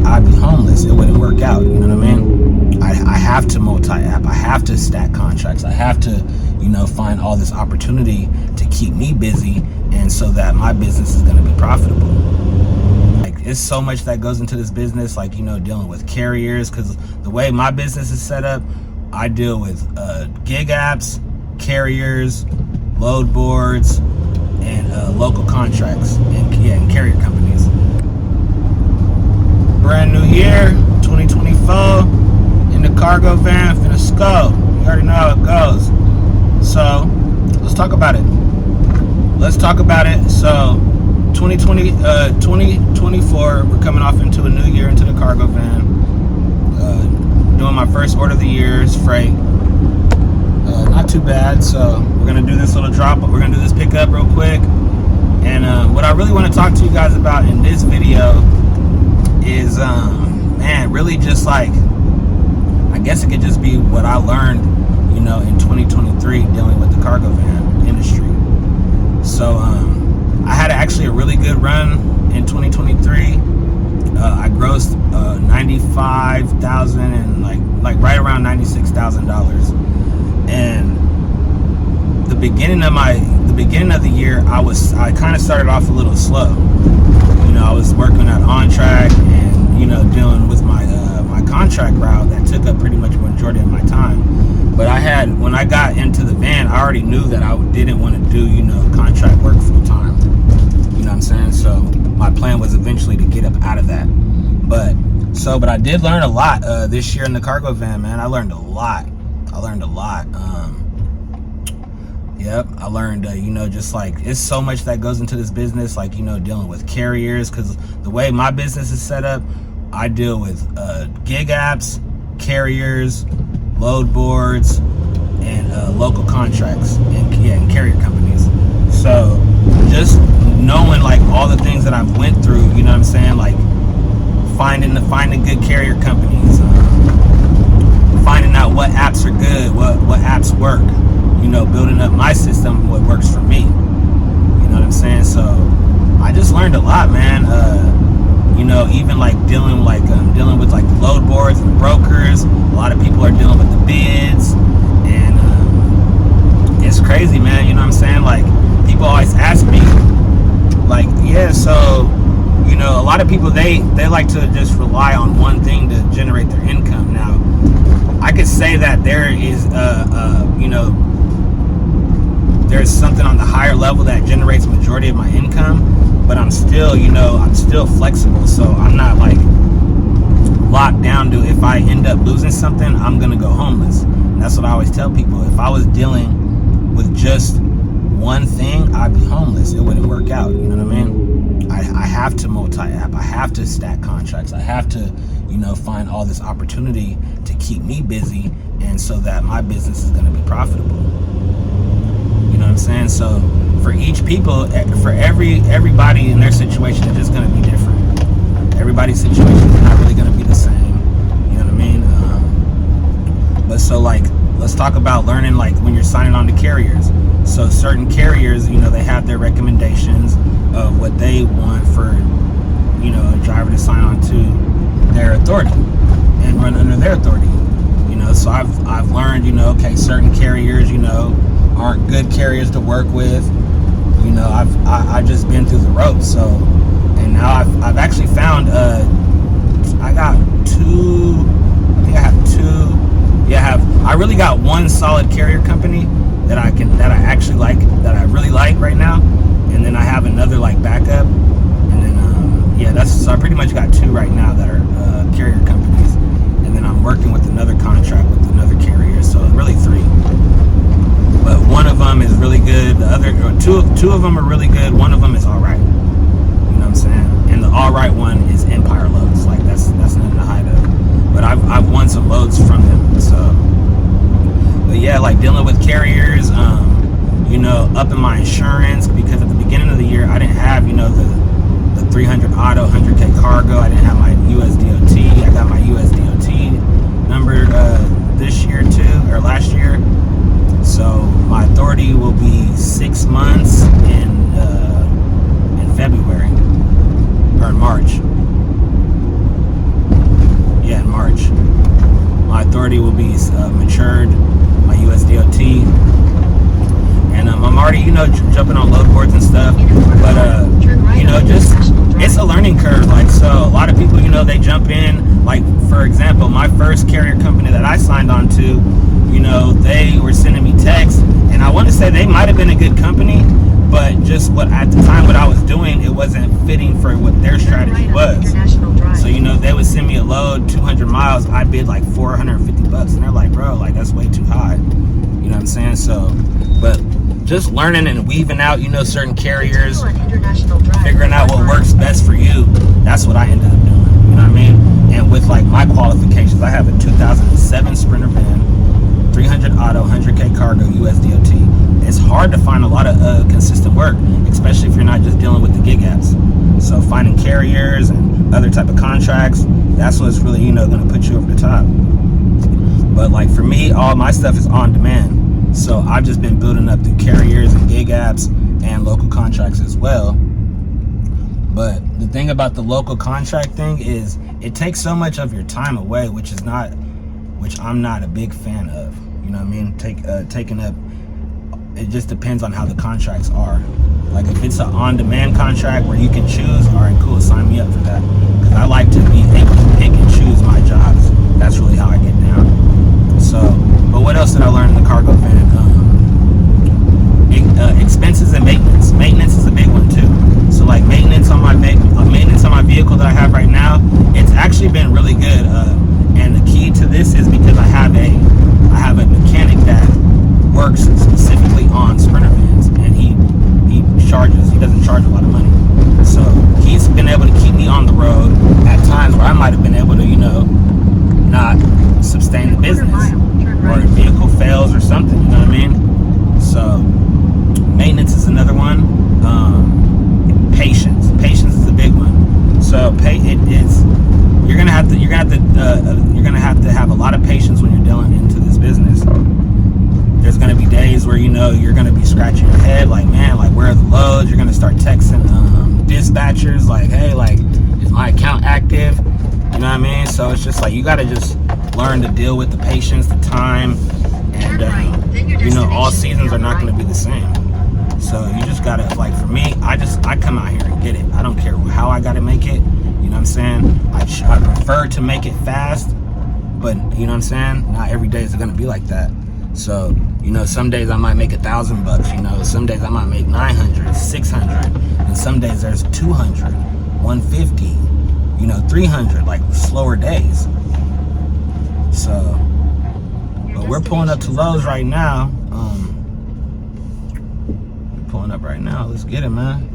I'd be homeless. It wouldn't work out. You know what I mean? I have to multi-app. I have to stack contracts. I have to, find all this opportunity to keep me busy, and so that my business is going to be profitable. Like, it's so much that goes into this business, like, dealing with carriers, because the way my business is set up, I deal with gig apps, carriers, load boards, and local contracts, and carrier companies. Brand new year, 2024, in the cargo van, finna scope. You already know how it goes. So, let's talk about it. So, 2024, we're coming off into a new year, into the cargo van. Doing my first order of the year, is freight. Not too bad. So, we're going to do this little drop, but we're going to do this pickup real quick. And what I really want to talk to you guys about in this video is, really just like, I guess it could just be what I learned, in 2023 dealing with the cargo van industry. So, I had actually a really good run in 2023. I grossed $95,000 and like right around $96,000. And the beginning of the year, I kind of started off a little slow. I was working at OnTrack and dealing with my contract route that took up pretty much the majority of my time. But when I got into the van, I already knew that I didn't want to do contract work full time. You know what I'm saying? So my plan was eventually to get up out of that. But I did learn a lot this year in the cargo van, man. I learned a lot. Yep, I learned, just like, it's so much that goes into this business, like, dealing with carriers, because the way my business is set up, I deal with gig apps, carriers, load boards, and local contracts, and carrier companies. So just knowing like all the things that I've went through, you know what I'm saying, like finding good carrier companies, finding out what apps are good, what apps work, building up my system, what works for me. You know what I'm saying? So I just learned a lot, man. Even like dealing with like the load boards and the brokers. A lot of people are dealing with the bids, and it's crazy, man. You know what I'm saying? Like, people always ask me, like, yeah, so a lot of people they like to just rely on one thing to generate their income. Now, I could say that there is there's something on the higher level that generates majority of my income, but I'm still flexible, so I'm not like locked down to, if I end up losing something, I'm gonna go homeless. And that's what I always tell people. If I was dealing with just one thing, I'd be homeless. It wouldn't work out. You know what I mean? I have to multi-app. I have to stack contracts. I have to, find all this opportunity to keep me busy, and so that my business is gonna be profitable. You know what I'm saying? So for each people, for everybody in their situation, it's just going to be different. Everybody's situation is not really going to be the same. You know what I mean? But so like, let's talk about learning, like when you're signing on to carriers. So certain carriers, they have their recommendations of what they want for, a driver to sign on to their authority and run under their authority. So I've learned, okay, certain carriers, aren't good carriers to work with. I've just been through the ropes. So, and now I've actually found I really got one solid carrier company that I really like right now, and then I have another like backup, and then so I pretty much got two right now that are carrier companies, and then I'm working with another contract with another carrier, so really three. But one of them is really good. The other two of them are really good. One of them is all right. You know what I'm saying? And the all right one is Empire Loads. Like that's nothing to hide of. But I've won some loads from them. So, but yeah, like dealing with carriers, upping my insurance, because at the beginning of the year I didn't have the 300 auto, 100K cargo. I didn't have my USDOT. I got my USDOT number this year too, or last year. So my authority will be 6 months in February or in March. learning curve. Like, so a lot of people, they jump in. Like, for example, my first carrier company that I signed on to, they were sending me texts, and I want to say they might have been a good company, but just what at the time what I was doing, it wasn't fitting for what their strategy was. So they would send me a load 200 miles. I bid like $450, and they're like, bro, like that's way too high. You know what I'm saying? So, but just learning and weaving out, certain carriers, figuring out what works best for you. That's what I ended up doing. You know what I mean? And with like my qualifications, I have a 2007 Sprinter van, 300 auto, 100K cargo, USDOT. It's hard to find a lot of consistent work, especially if you're not just dealing with the gig apps. So finding carriers and other type of contracts, that's what's really, going to put you over the top. But like for me, all my stuff is on demand. So I've just been building up through carriers and gig apps and local contracts as well. But the thing about the local contract thing is it takes so much of your time away, which I'm not a big fan of. You know what I mean? Taking up, it just depends on how the contracts are. Like if it's an on-demand contract where you can choose, all right, cool, sign me up for that. Because I like to be able to pick and choose my jobs. That's really how I get down. So, but what else did I learn in the cargo van? Expenses and maintenance. Maintenance is a big one too. So like maintenance on my vehicle that I have right now, it's actually been really good. And the key to this is because I have a mechanic that works specifically on Sprinter vans, and he doesn't charge a lot of money. So he's been able to keep me on the road at times where I might have been able to, not sustain the business, or the vehicle fails or something, you know what I mean? So maintenance is another one. Patience is a big one. So you're gonna have to have a lot of patience when you're dealing into this business. There's gonna be days where you're gonna be scratching your head, like, man, like where are the loads? You're gonna start texting dispatchers, like, hey, like, is my account active? You know what I mean? So it's just like you gotta just learn to deal with the patience, the time, and all seasons are not gonna be the same. So you just gotta, like, for me, I come out here and get it. I don't care how I gotta make it. You know what I'm saying? I prefer to make it fast, but you know what I'm saying? Not every day is it gonna be like that. So, some days I might make $1,000, some days I might make 900, 600, and some days there's 200, 150, 300, like slower days. So, but we're pulling up to Lowe's right now. Pulling up right now. Let's get it, man.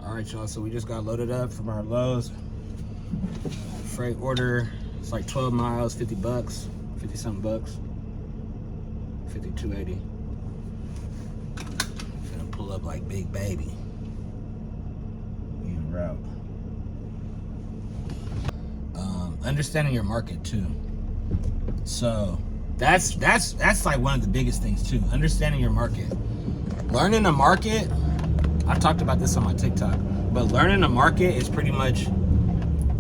All right, y'all. So we just got loaded up from our Lowe's. Freight order. It's like 12 miles, $50, 50-something bucks. 52.80. Pull up like big baby. We en route. Understanding your market too. So that's like one of the biggest things too. Understanding your market. Learning a market. I talked about this on my TikTok, but learning a market is pretty much,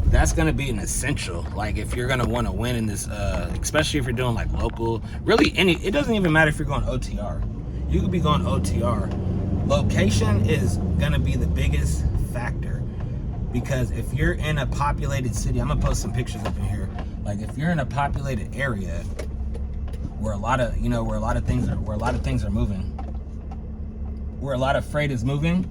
that's gonna be an essential. Like if you're gonna want to win in this, especially if you're doing like local, really it doesn't even matter if you're going OTR. You could be going OTR. Location is gonna be the biggest factor, because if you're in a populated city, I'm gonna post some pictures up in here. Like if you're in a populated area where a lot of things are moving, where a lot of freight is moving,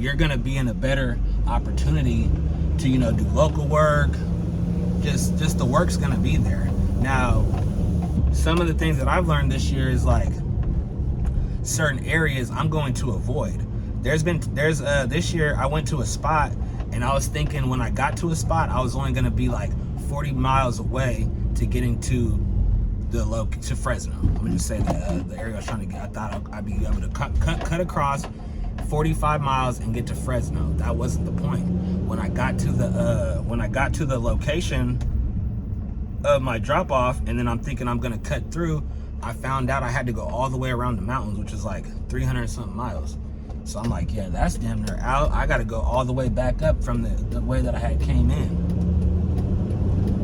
you're gonna be in a better opportunity to do local work. Just the work's gonna be there. Now, some of the things that I've learned this year is like certain areas I'm going to avoid. This year I went to a spot and I was thinking when I got to a spot I was only going to be like 40 miles away to getting to to Fresno. I'm gonna just say that the area I was trying to get. I thought I'd be able to cut across 45 miles and get to Fresno. That wasn't the point. When I got to the location of my drop off, and then I'm thinking I'm gonna cut through, I found out I had to go all the way around the mountains, which is like 300 and something miles. So I'm like, yeah, that's damn near out. I got to go all the way back up from the way that I had came in.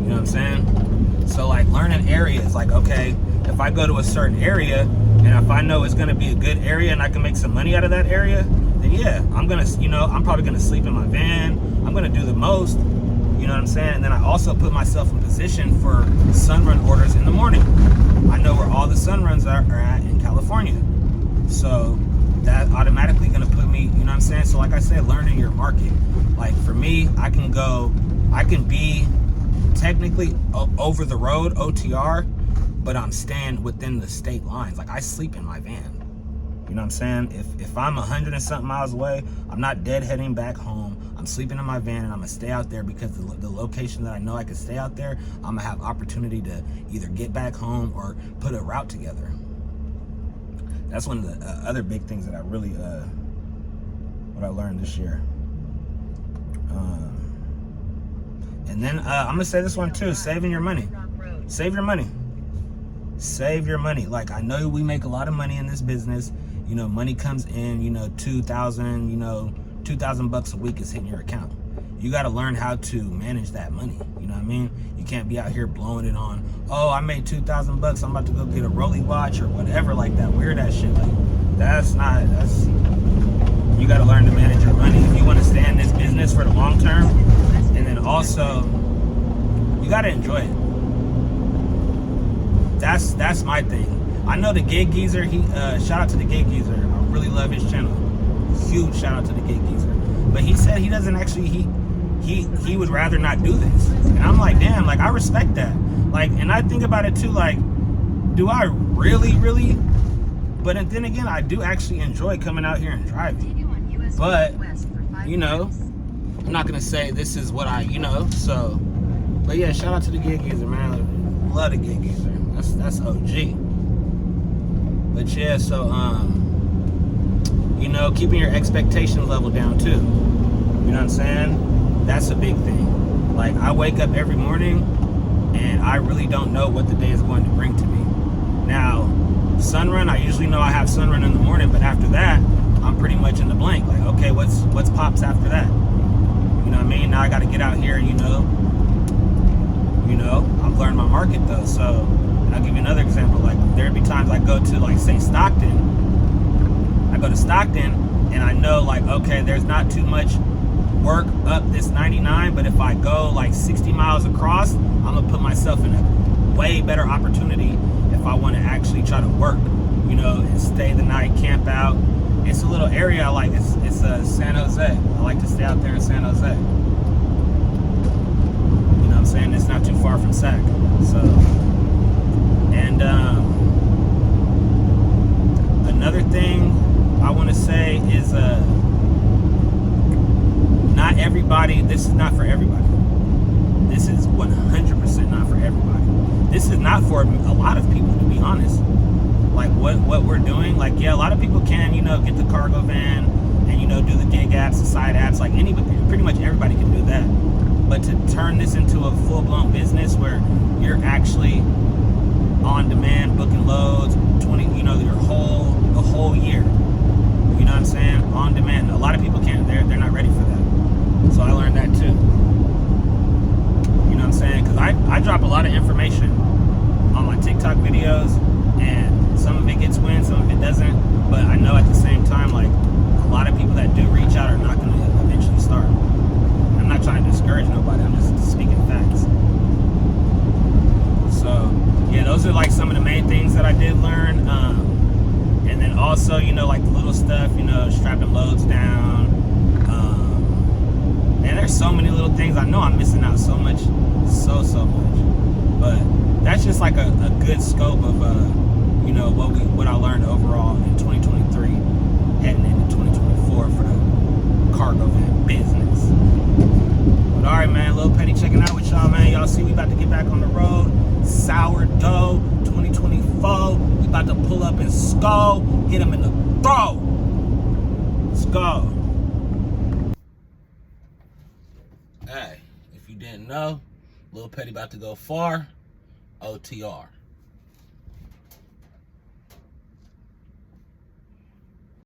You know what I'm saying? So like learning areas, like, okay, if I go to a certain area and if I know it's going to be a good area and I can make some money out of that area, then yeah, I'm going to, I'm probably going to sleep in my van. I'm going to do the most. You know what I'm saying? And then I also put myself in position for sun run orders in the morning. I know where all the sun runs are at in California. So that automatically gonna put me, you know what I'm saying? So like I said, learning your market. Like for me, I can be technically over the road, OTR, but I'm staying within the state lines. Like I sleep in my van. You know what I'm saying? If I'm 100 and something miles away, I'm not deadheading back home. I'm sleeping in my van and I'm gonna stay out there because the location that I know I can stay out there, I'm gonna have opportunity to either get back home or put a route together. That's one of the other big things that I really, what I learned this year. And then I'm gonna say this one too, saving your money. Save your money. Save your money. Like I know we make a lot of money in this business. You know, money comes in, you know, 2,000, you know, 2,000 bucks a week is hitting your account. You got to learn how to manage that money. You know what I mean? You can't be out here blowing it on, oh, I made 2,000 bucks. I'm about to go get a Rolly watch or whatever like that. Weird ass shit. Like you got to learn to manage your money if you want to stay in this business for the long term. And then also, you got to enjoy it. That's my thing. I know the Gig Geezer, shout out to the Gig Geezer. I really love his channel. Huge shout out to the Gig Geezer. But he said he doesn't actually, he would rather not do this. And I'm like, damn, like I respect that. Like, and I think about it too, like, do I really? But then again, I do actually enjoy coming out here and driving. But, you know, I'm not gonna say this is what I, so. But yeah, shout out to the Gig Geezer, man. Love the Gig Geezer. That's OG. But yeah, so keeping your expectation level down too. You know what I'm saying? That's a big thing. Like I wake up every morning and I really don't know what the day is going to bring to me. Now, sunrun, I usually know I have sunrun in the morning, but after that, I'm pretty much in the blank. Like, okay, what's pops after that? You know what I mean? Now I got to get out here, I've learned my market though. So I'll give you another example. Like there'd be times I go to like say Stockton. I go to Stockton and I know like, okay, there's not too much work up this 99, but if I go like 60 miles across, I'm gonna put myself in a way better opportunity if I want to actually try to work, and stay the night, camp out. It's a little area I like. It's San Jose. I like to stay out there in San Jose. I'm saying it's not too far from SAC. So, and another thing I want to say is not everybody, this is not for everybody. This is 100% not for everybody. This is not for a lot of people, to be honest. Like what we're doing, like, yeah, a lot of people can, get the cargo van and, do the gig apps, the side apps, like pretty much everybody can do that. But to turn this into a full-blown business where you're actually on demand, booking loads, the whole year. You know what I'm saying? On demand. A lot of people can't. They're not ready for that. So I learned that too. You know what I'm saying? Because I drop a lot of information on my TikTok videos, and some of it gets wins, some of it doesn't. But I know at the same time, like, a lot of people that do reach out are not going to eventually start. I'm not trying to discourage nobody. I'm just speaking facts. So, yeah, those are like some of the main things that I did learn. And then also, like the little stuff, strapping loads down. Man, there's so many little things. I know I'm missing out so much, so much. But that's just like a good scope of, what I learned overall in 2023, heading into 2024 for the cargo van business. But all right, man, Lil Petty checking out with y'all, man. Y'all see we about to get back on the road. Sourdough 2024. We about to pull up in Skull, hit him in the throat. Skull. Hey, if you didn't know, Lil Petty about to go far. OTR.